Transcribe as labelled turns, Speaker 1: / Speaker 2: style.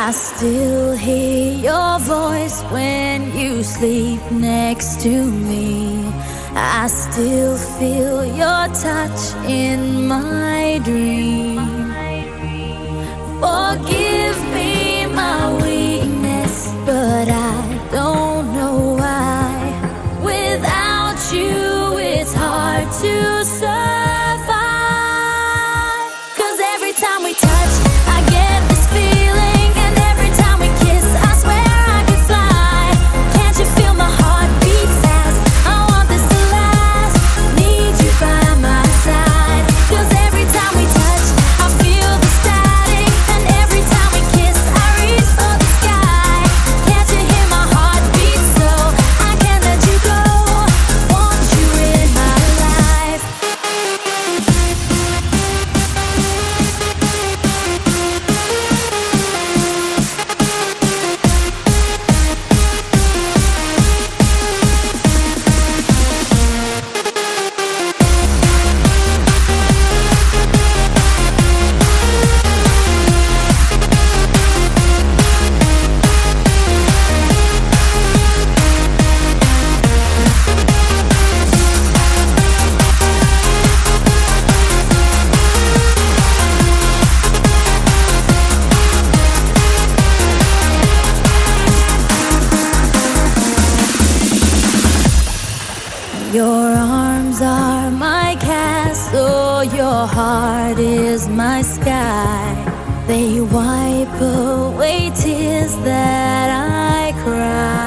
Speaker 1: I still hear your voice when you sleep next to me. I still feel your touch in my dream. Forgive me my weakness, but I don't know why. Without you, it's hard to survive. 'Cause every time we touch, I get this feeling, and every time we kiss, I swear I could fly. Can't you feel my heart beat fast? I want this to last. Need you by my side. 'Cause every time we touch, I feel the static, and every time we kiss, I reach for the sky. Can't you hear my heart beat? So I can't let you go. Want you in my life. Your arms are my castle, your heart is my sky. They wipe away tears that I cry.